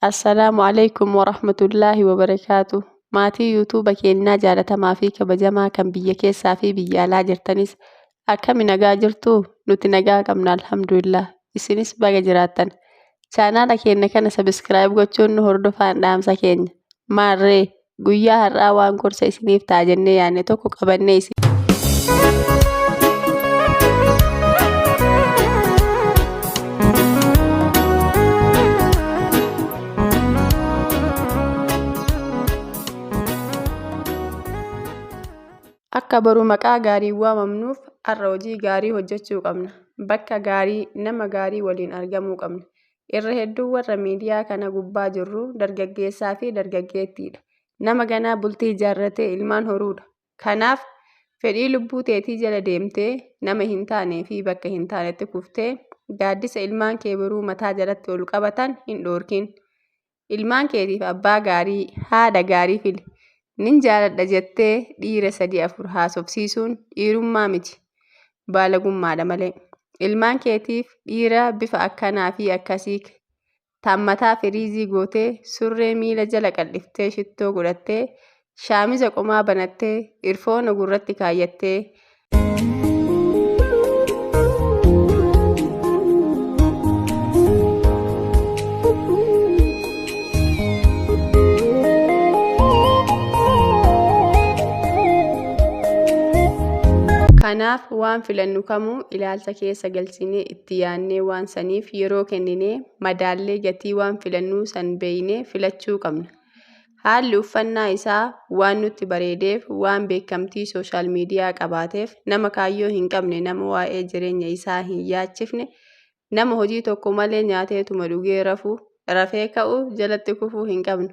Assalaamu alaykum warahmatullaahi wabarakaatuh. Maatii yuutuuba keenyaa jaalatamaa fi kabajamaa kan biyya keessaa fi biyya alaa jirtanis akkami nagaa jirtuu? Nuti nagaa qabna alhamdulillah. Isinis baga jiraattan. Chaanaala keenya kana sabiskiraayib gochuun nu hordofaan dhaamsa keenya. Maarree guyyaa har'aa waan gorsa isiniif ta'a jennee yaadne tokko qabannee akka baruu maqaa gaarii waamamnuuf har'a hojii gaarii hojjechuu qabna. Bakka gaarii nama gaarii waliin argamuu qabna. Irra hedduu warra miidiyaa kana gubbaa jirru dargaggeessaa fi dargaggeettiidha. Nama ganaa bultii ijaarratee ilmaan horuudha. Kanaaf fedhii lubbuu teetii jala deemtee nama hin taanee fi bakka hin taanetti kuftee gaaddisa ilmaan kee biroo mataa jalatti ol qabatan hin dhoorkin. Ilmaan keetiif abbaa gaarii, haadha gaarii fili. Nin jaaladha jettee dhiira 3-4 haasofsiisuun dhiirummaa miti. Baalagummaadha malee. Ilmaan keetiif dhiira bifa akkanaa fi akkasii taammataa firiizii gootee surree miila jala qal'iftee shittoo godhattee shaamiza qomaa banattee irfoona gurratti kaayyattee kanaaf waan filannu kamuu ilaalcha keessa galchinee itti yaadnee waan saniif yeroo kenninee madaallee gatii waan filannuu san beeynee filachuu qabna. Haalli uffannaa isaa waan nutti bareedeef waan beekamtii sooshaal miidiyaa qabaateef nama kaayyoo hin qabne nama waa'ee jireenya isaa hin yaachifne nama hojii tokko malee nyaateetuma dhugee rafee ka'u jalatti kufuu hin qabnu.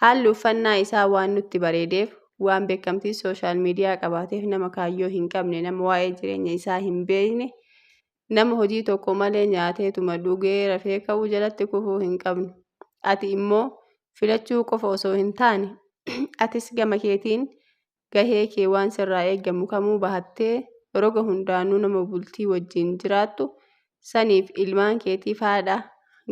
Haalli uffannaa isaa waan nutti bareedeef waan beekamtii sooshaal miidiyaa qabaateef nama kaayyoo hin qabne nama waa'ee jireenya isaa hin beekne nama hojii tokko malee nyaateetuma dhugee rafee ka'u jalatti kufuu hin qabnu. Ati immoo filachuu qofa osoo hin taane atis gama keetiin gahee kee waan sirraa eeggamu kamuu bahattee roga hundaanuu nama bultii wajjin jiraattu saniif ilmaan keetiif haadha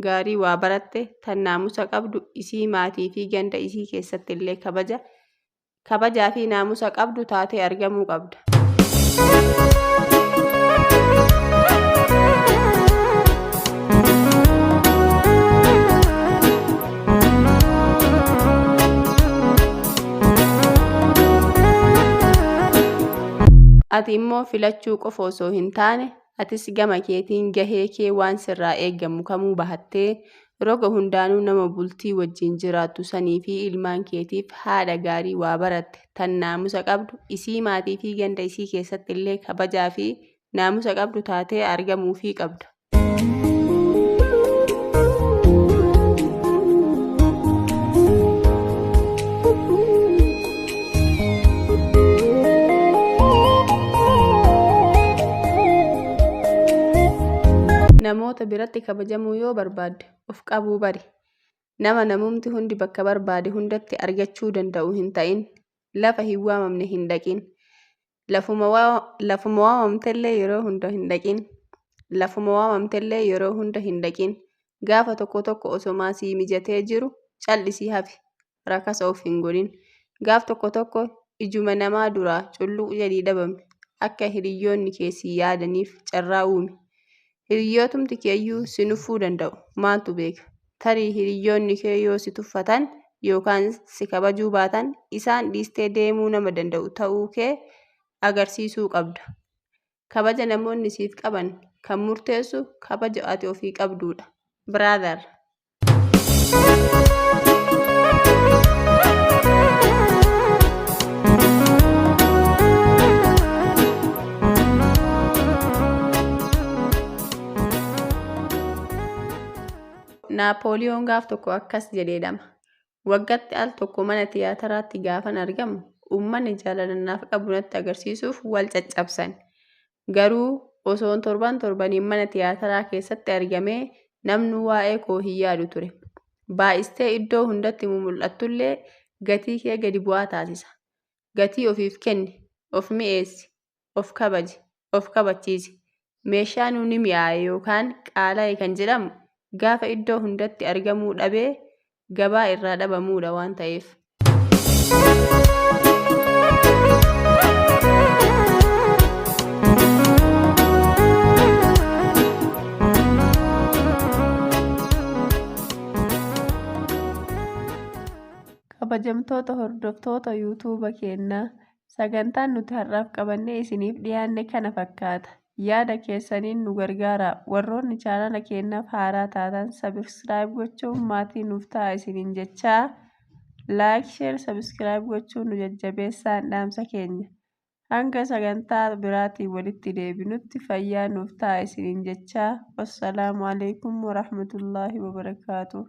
gaarii waa baratte tan naamusa qabdu isii maatii fi ganda isii keessatti illee kabajaa fi naamusa qabdu taatee argamuu qabda. Ati immoo filachuu qofa osoo hin taane atis gama keetiin gahee kee waan sirraa eeggamu kamuu bahattee roga hundaanuu nama bultii wajjin jiraattu sanii fi ilmaan keetiif haadha gaarii waa baratte tan naamusa qabdu isii maatii fi ganda isii keessatti illee kabajaa fi naamusa qabdu taatee argamuufii qabda. Namoota biratti kabajamuu yoo barbaadde of qabuu bari. Nama namumti hundi bakka barbaade hundatti argachuu danda'u hin ta'in. Lafa hin waamamne hin dhaqin. Lafuma waamamtellee yeroo hunda hin dhaqin. Lafuma waamamtellee yeroo hunda hin dhaqin. Gaafa tokko tokko osomaa sii mijatee jiru callisii hafi. Rakasa of hin godhin. Gaaf tokko tokko ijuma namaa duraa culluq jedhii dhabame. Akka hiriyyoonni keessii yaadaniif carraa uumi. Hiriyyootumti keeyyuu si nuffuu danda'u. Maaltu beeka? Tarii hiriyyoonni kee yoo si tuffatan yookaan si kabajuu baatan isaan dhiistee deemuu nama danda'u ta'uu kee agarsiisuu qabda. Kabaja namoonni siif qaban kan murteessu kabaja ati ofii qabduudha. Brother. Naapooliyoon gaaf tokko akkas jedheedhama. Waggaatti al tokko mana tiyaataraatti gaafan argamu uummanni jaalalanaaf qabu natti agarsiisuuf wal caccabsan. Garuu osoon torbaniin mana tiyaataraa keessatti argamee namni waa'ee koo hin yaadu ture. Baay'istee iddoo hundatti mul'attullee gatii kee gadi bu'aa taasisa. Gatii ofiif kenni, of mi'eessi, of kabaji, of kabachiisi. Meeshaa nuuni mi'aaye yookaan qaala'e kan jedhamu gaafa iddoo hundatti argamuu dhabee gabaa irraa dhabamuudha waan ta'eef. Kabajamtoota hordoftoota yuutuuba keenyaa, sagantaan nuti har'aaf qabannee isiniif dhiyaanne kana fakkaata. Yaada keessaniin nu gargaaraa. Warroonni chaanala keenyaaf haaraa taatan sabiskiraayib gochuun maatii nuuf ta'a isiniin jechaa, laayik, sheer, sabiskiraayib gochuun nu jajjabeessaan dhaamsa keenya. Hanga sagantaa biraatiin walitti deebinutti fayyaa nuuf ta'a isiniin jechaa. Wassalaamu alaikum warahmatullaahi wabarakaatuh.